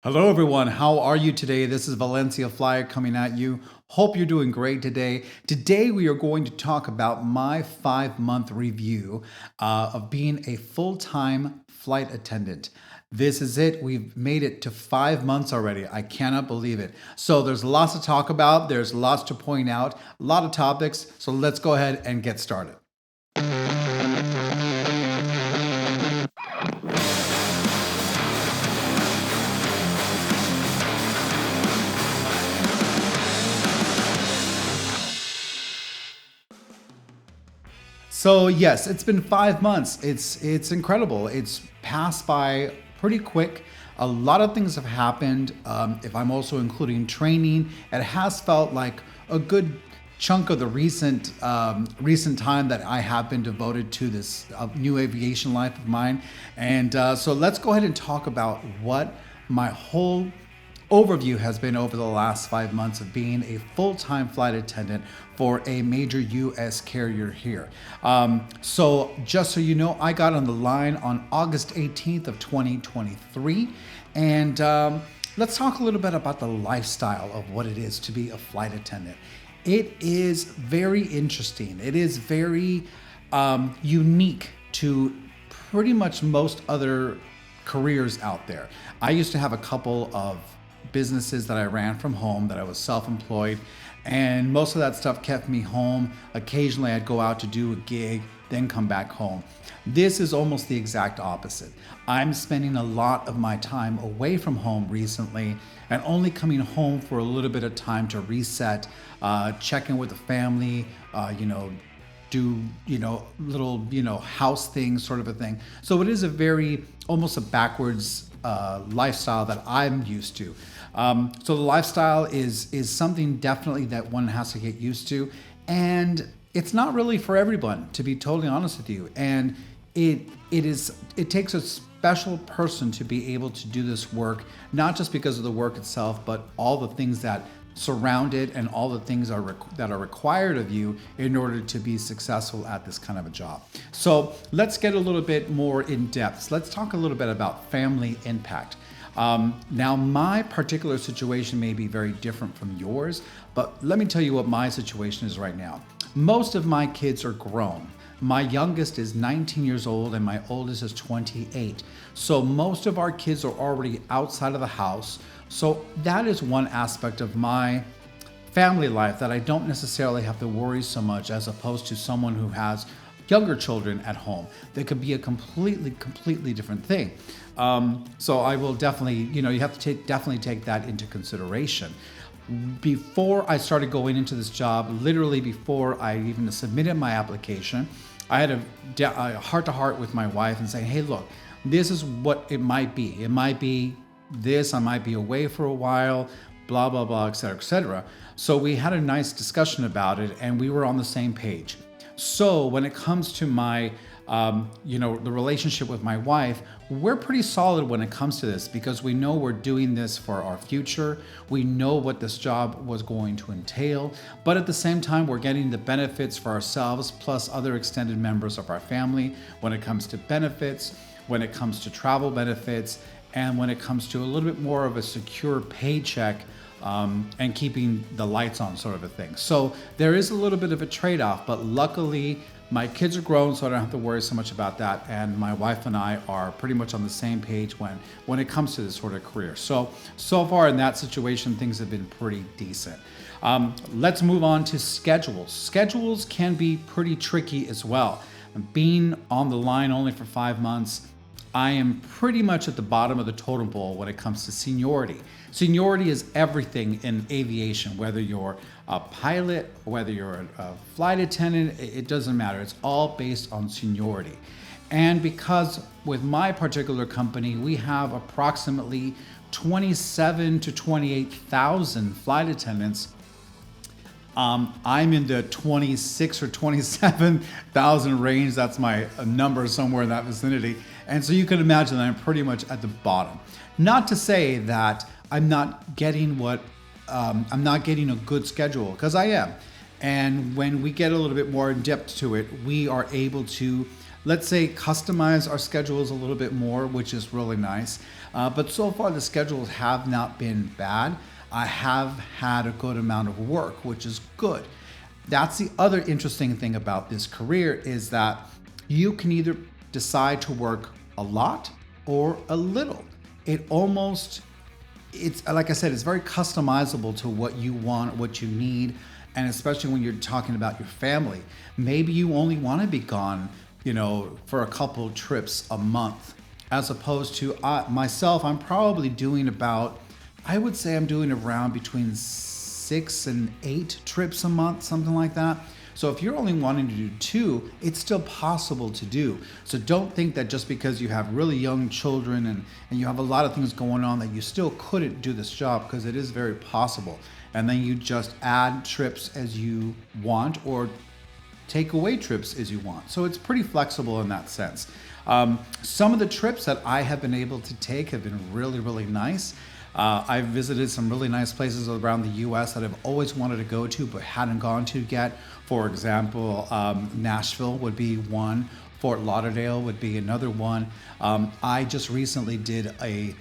Hello, everyone. How are you today? This is Valencia Flyer coming at you. Hope you're doing great today. Today, we are going to talk about my 5-month review of being a full-time flight attendant. This is it. We've made it to 5 months already. I cannot believe it. So there's lots to talk about. There's lots to point out, a lot of topics. So let's go ahead and get started. So yes, it's been 5 months. It's incredible. It's passed by pretty quick. A lot of things have happened. If I'm also including training, it has felt like a good chunk of the recent time that I have been devoted to this new aviation life of mine. And so let's go ahead and talk about what my whole overview has been over the last 5 months of being a full-time flight attendant for a major U.S. carrier here. So just so you know, I got on the line on August 18th of 2023. And let's talk a little bit about the lifestyle of what it is to be a flight attendant. It is very interesting. It is very unique to pretty much most other careers out there. I used to have a couple of businesses that I ran from home, that I was self-employed, and most of that stuff kept me home. Occasionally I'd go out to do a gig, then come back home. This is almost the exact opposite. I'm spending a lot of my time away from home recently and only coming home for a little bit of time to reset, check in with the family, do little house things, sort of a thing. So it is a very almost a backwards lifestyle that I'm used to. So the lifestyle is something definitely that one has to get used to, and it's not really for everyone, to be totally honest with you. And it takes a special person to be able to do this work, not just because of the work itself, but all the things that surround it and all the things that are required of you in order to be successful at this kind of a job. So let's get a little bit more in depth. Let's talk a little bit about family impact. Now, my particular situation may be very different from yours, but let me tell you what my situation is right now. Most of my kids are grown. My youngest is 19 years old and my oldest is 28. So most of our kids are already outside of the house. So that is one aspect of my family life that I don't necessarily have to worry so much, as opposed to someone who has younger children at home. That could be a completely different thing. So I will definitely, you have to definitely take that into consideration. Before I started going into this job, literally before I even submitted my application, I had a heart-to-heart with my wife and saying, hey, look, this is what it might be. It might be this, I might be away for a while, blah, blah, blah, et cetera, et cetera. So we had a nice discussion about it and we were on the same page. So when it comes to my, the relationship with my wife, we're pretty solid when it comes to this, because we know we're doing this for our future. We know what this job was going to entail, but at the same time, we're getting the benefits for ourselves, plus other extended members of our family when it comes to benefits, when it comes to travel benefits, and when it comes to a little bit more of a secure paycheck, and keeping the lights on, sort of a thing. So there is a little bit of a trade-off, but luckily my kids are grown, so I don't have to worry so much about that. And my wife and I are pretty much on the same page when it comes to this sort of career. So far in that situation, things have been pretty decent. Let's move on to schedules. Schedules can be pretty tricky as well. Being on the line only for 5 months, I am pretty much at the bottom of the totem pole when it comes to seniority. Seniority is everything in aviation, whether you're a pilot, whether you're a flight attendant, it doesn't matter. It's all based on seniority. And because with my particular company, we have approximately 27 to 28,000 flight attendants, I'm in the 26 or 27,000 range. That's my number, somewhere in that vicinity. And so you can imagine that I'm pretty much at the bottom. Not to say that I'm not getting a good schedule, because I am. And when we get a little bit more in depth to it, we are able to let's say, customize our schedules a little bit more, which is really nice. But so far, the schedules have not been bad. I have had a good amount of work, which is good. That's the other interesting thing about this career, is that you can either decide to work a lot or a little. It's like I said, it's very customizable to what you want, what you need. And especially when you're talking about your family, maybe you only want to be gone, for a couple trips a month, as opposed to myself. I'm probably doing I would say I'm doing around between 6 and 8 trips a month, something like that. So if you're only wanting to do 2, it's still possible to do. So don't think that just because you have really young children and you have a lot of things going on that you still couldn't do this job, because it is very possible. And then you just add trips as you want, or take away trips as you want. So it's pretty flexible in that sense. Some of the trips that I have been able to take have been really, really nice. I've visited some really nice places around the US that I've always wanted to go to but hadn't gone to yet. For example, Nashville would be one. Fort Lauderdale would be another one. I just recently did a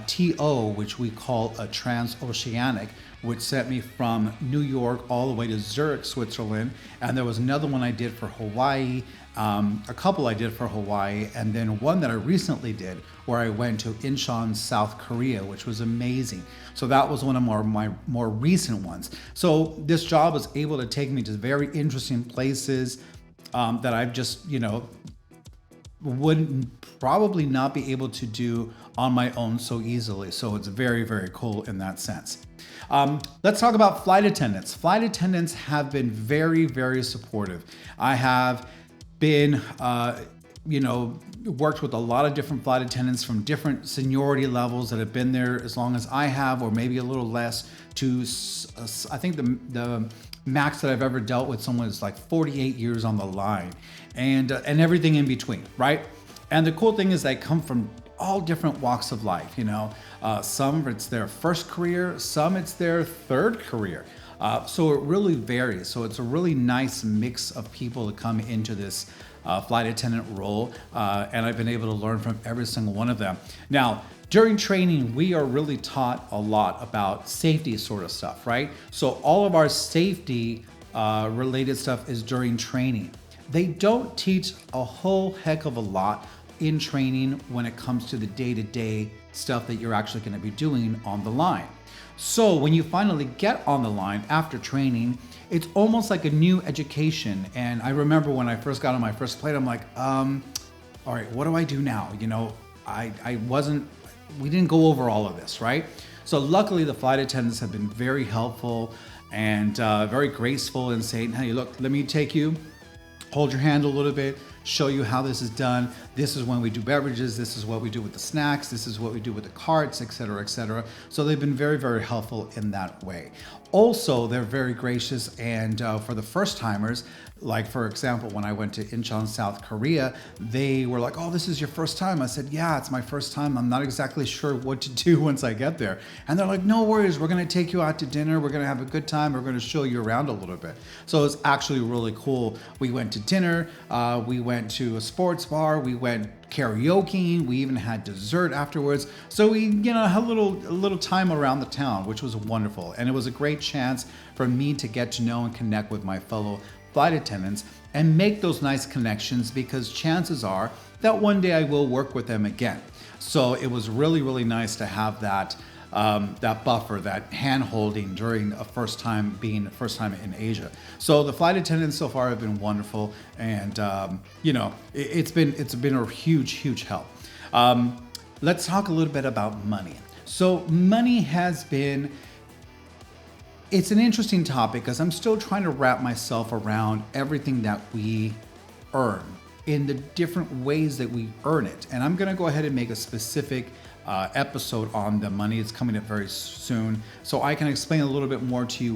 TO, which we call a transoceanic, which sent me from New York all the way to Zurich, Switzerland. And there was another one I did for Hawaii, a couple I did for Hawaii, and then one that I recently did where I went to Incheon, South Korea, which was amazing. So that was one of my more recent ones. So this job was able to take me to very interesting places that I've just, would probably not be able to do on my own so easily. So it's very, very cool in that sense. Let's talk about flight attendants. Flight attendants have been very, very supportive. I have been, worked with a lot of different flight attendants from different seniority levels that have been there as long as I have, or maybe a little less, to, I think the max that I've ever dealt with someone is like 48 years on the line, and everything in between, right? And the cool thing is they come from all different walks of life. Some it's their first career, some it's their third career. So it really varies. So it's a really nice mix of people to come into this flight attendant role, and I've been able to learn from every single one of them. Now, during training, we are really taught a lot about safety sort of stuff, right? So all of our safety related stuff is during training. They don't teach a whole heck of a lot in training when it comes to the day-to-day stuff that you're actually going to be doing on the line. So when you finally get on the line after training, it's almost like a new education. And I remember when I first got on my first plane, I'm like, all right, what do I do now? We didn't go over all of this, right? So luckily the flight attendants have been very helpful and very graceful in saying, hey, look, let me take you, hold your hand a little bit, show you how this is done. This is when we do beverages. This is what we do with the snacks. This is what we do with the carts, et cetera, et cetera. So they've been very, very helpful in that way. Also, they're very gracious, and for the first timers, like for example, when I went to Incheon, South Korea, they were like, oh, this is your first time? I said, yeah, it's my first time. I'm not exactly sure what to do once I get there. And they're like, no worries. We're going to take you out to dinner. We're going to have a good time. We're going to show you around a little bit. So it's actually really cool. We went to dinner. We went to a sports bar. We went karaoke. We even had dessert afterwards. So we, had a little time around the town, which was wonderful. And it was a great chance for me to get to know and connect with my fellow flight attendants and make those nice connections, because chances are that one day I will work with them again. So it was really, really nice to have that buffer, that hand holding during a first time in Asia. So the flight attendants so far have been wonderful, and it's been a huge help. Let's talk a little bit about money. So money has been, it's an interesting topic because I'm still trying to wrap myself around everything that we earn in the different ways that we earn it. And I'm gonna go ahead and make a specific episode on the money. It's coming up very soon, so I can explain a little bit more to you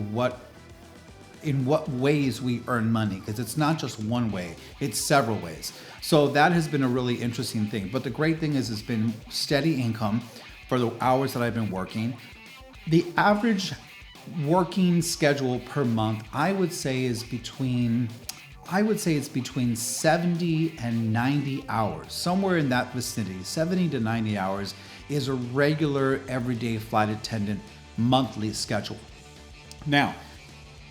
in what ways we earn money, because it's not just one way, it's several ways. So that has been a really interesting thing. But the great thing is it's been steady income for the hours that I've been working. The average working schedule per month, I would say, is between I would say it's between 70 and 90 hours, somewhere in that vicinity. 70 to 90 hours is a regular everyday flight attendant monthly schedule. Now,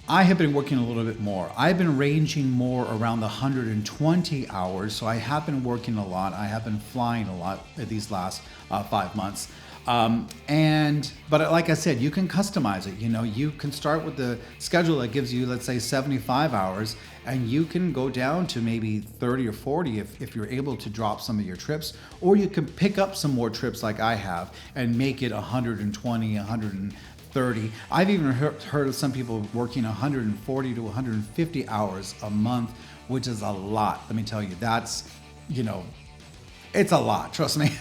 I have been working a little bit more. I've been ranging more around the 120 hours, so I have been working a lot. I have been flying a lot these last 5 months. But like I said, you can customize it. You can start with the schedule that gives you, let's say, 75 hours, and you can go down to maybe 30 or 40 if you're able to drop some of your trips, or you can pick up some more trips like I have and make it 120, 130. I've even heard of some people working 140 to 150 hours a month, which is a lot. Let me tell you, that's, it's a lot, trust me.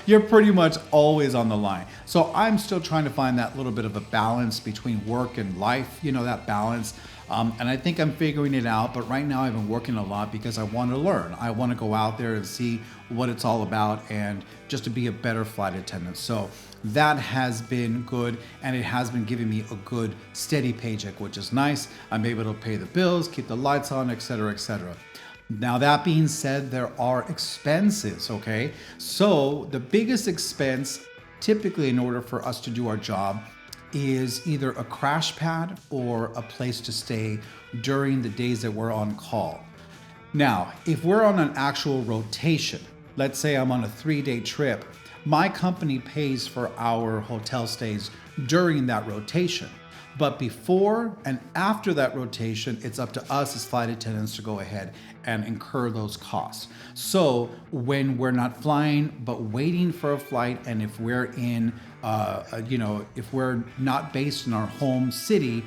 You're pretty much always on the line. So I'm still trying to find that little bit of a balance between work and life, that balance. And I think I'm figuring it out, but right now I've been working a lot because I want to learn. I want to go out there and see what it's all about and just to be a better flight attendant. So that has been good, and it has been giving me a good steady paycheck, which is nice. I'm able to pay the bills, keep the lights on, etc., etc. Now, that being said, there are expenses, okay? So the biggest expense, typically in order for us to do our job, is either a crash pad or a place to stay during the days that we're on call. Now, if we're on an actual rotation, let's say I'm on a 3-day trip, my company pays for our hotel stays during that rotation. But before and after that rotation, it's up to us as flight attendants to go ahead and incur those costs. So when we're not flying, but waiting for a flight, and if we're in, if we're not based in our home city,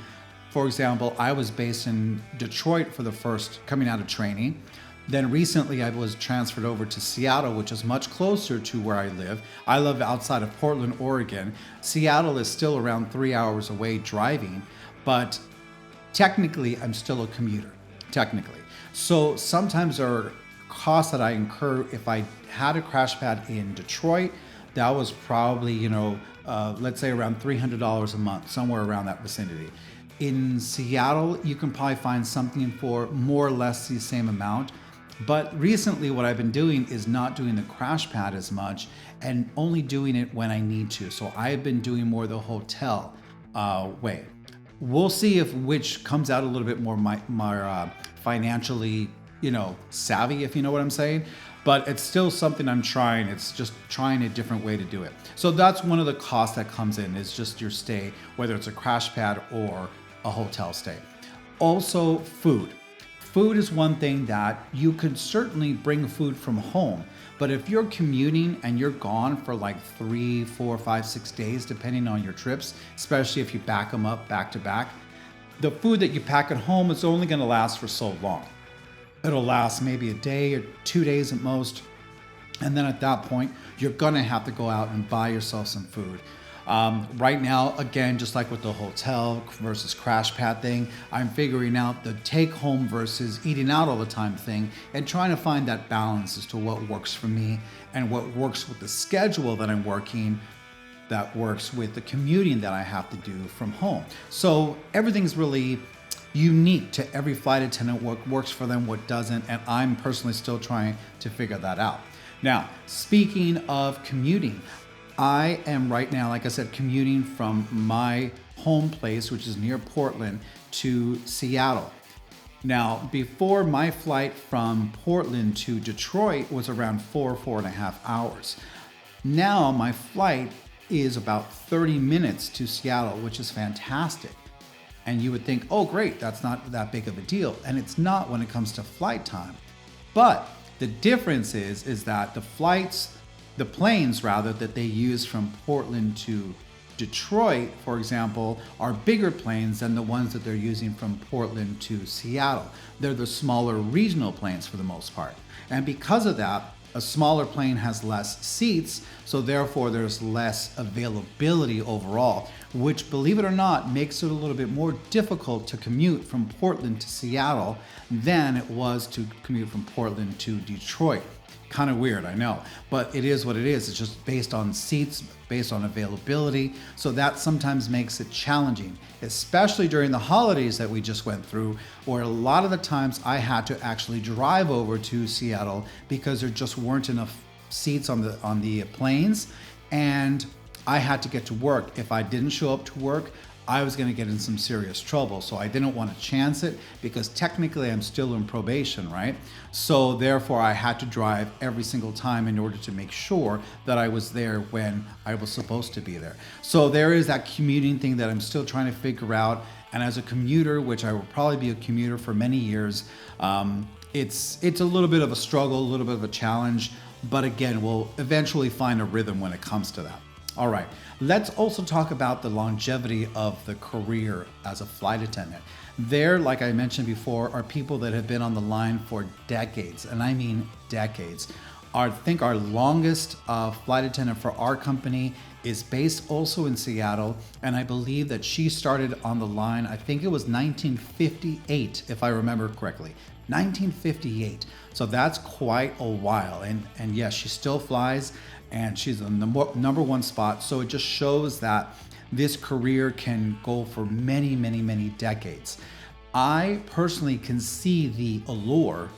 for example, I was based in Detroit for the first coming out of training. Then recently I was transferred over to Seattle, which is much closer to where I live. I live outside of Portland, Oregon. Seattle is still around 3 hours away driving, but technically I'm still a commuter, technically. So sometimes there are costs that I incur. If I had a crash pad in Detroit, that was probably, let's say around $300 a month, somewhere around that vicinity. In Seattle, you can probably find something for more or less the same amount. But recently what I've been doing is not doing the crash pad as much and only doing it when I need to. So I've been doing more the hotel way. We'll see which comes out a little bit more financially, savvy, if you know what I'm saying. But it's still something I'm trying. It's just trying a different way to do it. So that's one of the costs that comes in, is just your stay, whether it's a crash pad or a hotel stay. Also, food. Food is one thing that you can certainly bring food from home, but if you're commuting and you're gone for like 3, 4, 5, 6 days, depending on your trips, especially if you back them up back to back, the food that you pack at home is only going to last for so long. It'll last maybe a day or 2 days at most. And then at that point, you're going to have to go out and buy yourself some food. Right now, again, just like with the hotel versus crash pad thing, I'm figuring out the take home versus eating out all the time thing and trying to find that balance as to what works for me and what works with the schedule that I'm working, that works with the commuting that I have to do from home. So everything's really unique to every flight attendant, what works for them, what doesn't, and I'm personally still trying to figure that out. Now, speaking of commuting, I am right now, like I said, commuting from my home place, which is near Portland, to Seattle. Now, before, my flight from Portland to Detroit was around 4.5 hours. Now my flight is about 30 minutes to Seattle, which is fantastic. And you would think, oh great, that's not that big of a deal. And it's not when it comes to flight time. But the difference is that the planes rather, that they use from Portland to Detroit, for example, are bigger planes than the ones that they're using from Portland to Seattle. They're the smaller regional planes for the most part. And because of that, a smaller plane has less seats, so therefore there's less availability overall, which, believe it or not, makes it a little bit more difficult to commute from Portland to Seattle than it was to commute from Portland to Detroit. Kind of weird, I know, but it is what it is. It's just based on seats, based on availability. So that sometimes makes it challenging, especially during the holidays that we just went through, where a lot of the times I had to actually drive over to Seattle because there just weren't enough seats on the planes, and I had to get to work. If I didn't show up to work, I was going to get in some serious trouble. So I didn't want to chance it because technically I'm still in probation, right? So therefore I had to drive every single time in order to make sure that I was there when I was supposed to be there. So there is that commuting thing that I'm still trying to figure out. And as a commuter, which I will probably be a commuter for many years, it's a little bit of a struggle, a little bit of a challenge. But again, we'll eventually find a rhythm when it comes to that. All right, let's also talk about the longevity of the career as a flight attendant. There, like I mentioned before, are people that have been on the line for decades, and I mean decades. I think our longest flight attendant for our company is based also in Seattle, and I believe that she started on the line, I think it was 1958, if I remember correctly. 1958. So that's quite a while. And yes, she still flies, and she's in the number one spot. So it just shows that this career can go for many, many, many decades. I personally can see the allure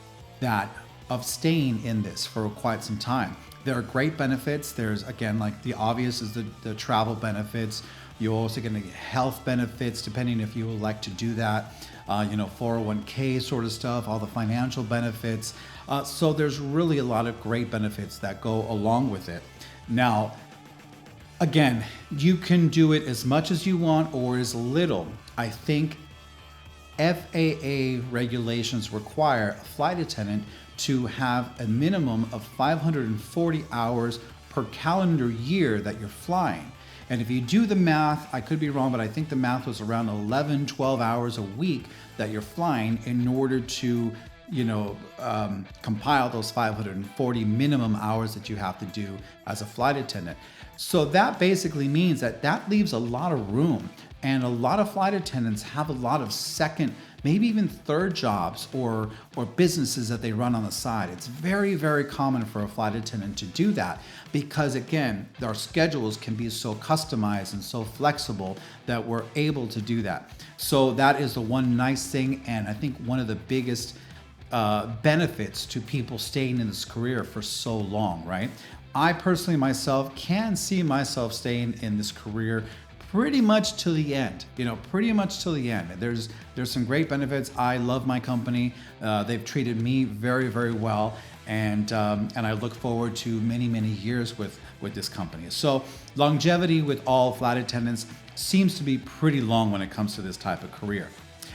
of staying in this for quite some time. There are great benefits. There's, again, like the obvious is the travel benefits. You're also going to get health benefits depending if you elect to do that. 401k sort of stuff, all the financial benefits. So there's really a lot of great benefits that go along with it. Now, again, you can do it as much as you want or as little. I think FAA regulations require a flight attendant to have a minimum of 540 hours per calendar year that you're flying. And if you do the math, I could be wrong, but I think the math was around 11, 12 hours a week that you're flying in order to, compile those 540 minimum hours that you have to do as a flight attendant. So that basically means that leaves a lot of room. And a lot of flight attendants have a lot of second, maybe even third jobs or businesses that they run on the side. It's very, very common for a flight attendant to do that because, again, our schedules can be so customized and so flexible that we're able to do that. So that is the one nice thing, and I think one of the biggest benefits to people staying in this career for so long, right? I personally myself can see myself staying in this career pretty much to the end, pretty much till the end. There's some great benefits. I love my company. They've treated me very, very well. And I look forward to many, many years with this company. So longevity with all flight attendants seems to be pretty long when it comes to this type of career.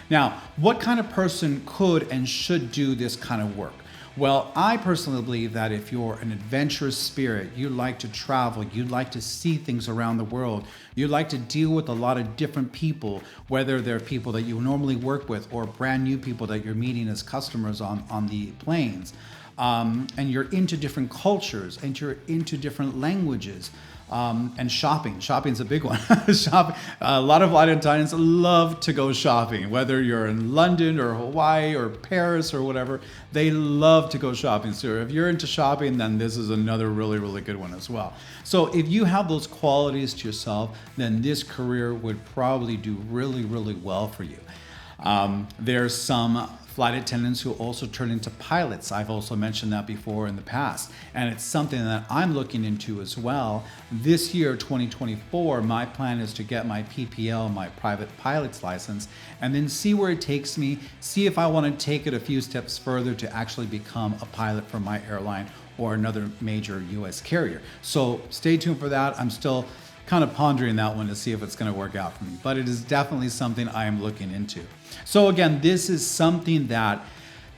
Now, what kind of person could and should do this kind of work? Well, I personally believe that if you're an adventurous spirit, you like to travel, you like to see things around the world, you like to deal with a lot of different people, whether they're people that you normally work with or brand new people that you're meeting as customers on the planes, and you're into different cultures and you're into different languages. And shopping. Shopping's a big one. A lot of flight attendants love to go shopping, whether you're in London or Hawaii or Paris or whatever. They love to go shopping. So if you're into shopping, then this is another really, really good one as well. So if you have those qualities to yourself, then this career would probably do really, really well for you. There's some flight attendants who also turn into pilots. I've also mentioned that before in the past, and it's something that I'm looking into as well. This year, 2024, my plan is to get my PPL, my private pilot's license, and then see where it takes me, see if I want to take it a few steps further to actually become a pilot for my airline or another major US carrier. So stay tuned for that. I'm still kind of pondering that one to see if it's going to work out for me, but it is definitely something I am looking into. So again, this is something that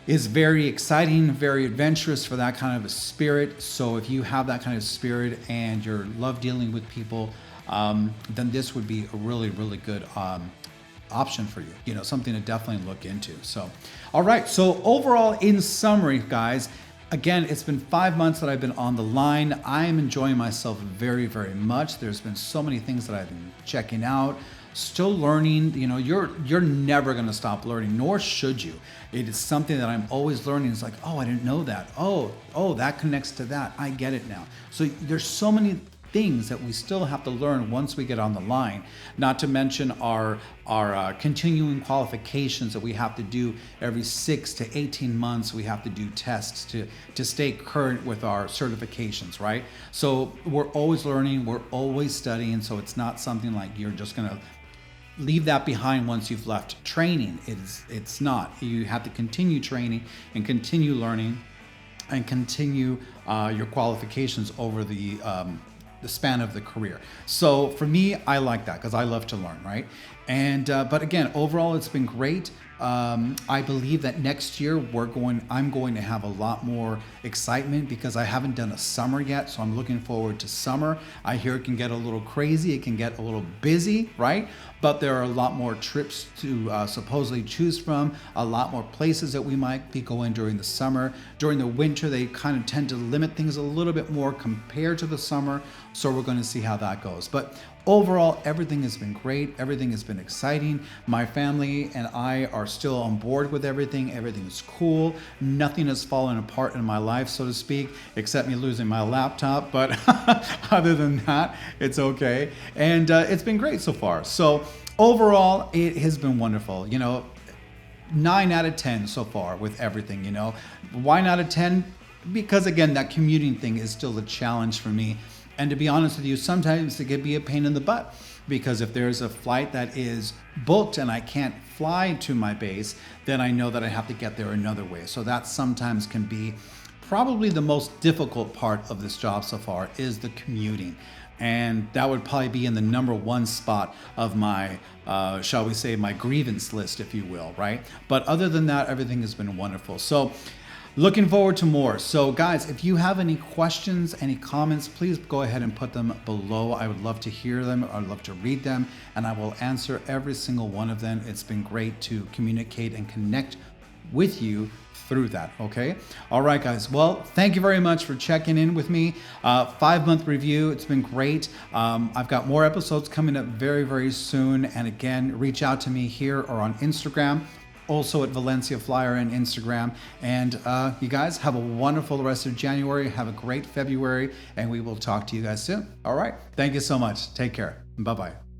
is very exciting, very adventurous for that kind of a spirit. So if you have that kind of spirit and you love dealing with people, then this would be a really, really good option for you. Something to definitely look into. So, all right. So overall, in summary, guys, again, it's been 5 months that I've been on the line. I am enjoying myself very, very much. There's been so many things that I've been checking out, still learning. You know, you're never going to stop learning, nor should you. It is something that I'm always learning. It's like, oh, I didn't know that. Oh, that connects to that. I get it now. So there's so many things that we still have to learn once we get on the line, not to mention our continuing qualifications that we have to do every 6 to 18 months. We have to do tests to stay current with our certifications, right? So we're always learning, we're always studying. So it's not something like you're just gonna leave that behind once you've left training. It's not. You have to continue training and continue learning and continue your qualifications over the span of the career. So for me, I like that because I love to learn, right? And but again, overall, it's been great. I believe that next year I'm going to have a lot more excitement because I haven't done a summer yet. So I'm looking forward to summer. I hear it can get a little crazy. It can get a little busy, right? But there are a lot more trips to supposedly choose from, a lot more places that we might be going during the summer. During the winter, they kind of tend to limit things a little bit more compared to the summer. So we're going to see how that goes. But overall, everything has been great. Everything has been exciting. My family and I are still on board with everything. Everything is cool. Nothing has fallen apart in my life, so to speak, except me losing my laptop. But other than that, it's okay. And it's been great so far. So overall, it has been wonderful. You know, 9 out of 10 so far with everything, you know. Why not a 10? Because again, that commuting thing is still a challenge for me. And to be honest with you, sometimes it could be a pain in the butt because if there's a flight that is booked and I can't fly to my base, then I know that I have to get there another way. So that sometimes can be probably the most difficult part of this job so far is the commuting. And that would probably be in the #1 spot of my, shall we say, my grievance list, if you will, right? But other than that, everything has been wonderful. So looking forward to more. So guys, if you have any questions, any comments, please go ahead and put them below. I would love to hear them. I'd love to read them, and I will answer every single one of them. It's been great to communicate and connect with you through that, okay? All right, guys. Well, thank you very much for checking in with me. 5-month review. It's been great. I've got more episodes coming up very, very soon. And again, reach out to me here or on Instagram. Also at Valencia Flyer and Instagram. And you guys have a wonderful rest of January. Have a great February, and we will talk to you guys soon. All right. Thank you so much. Take care. Bye-bye.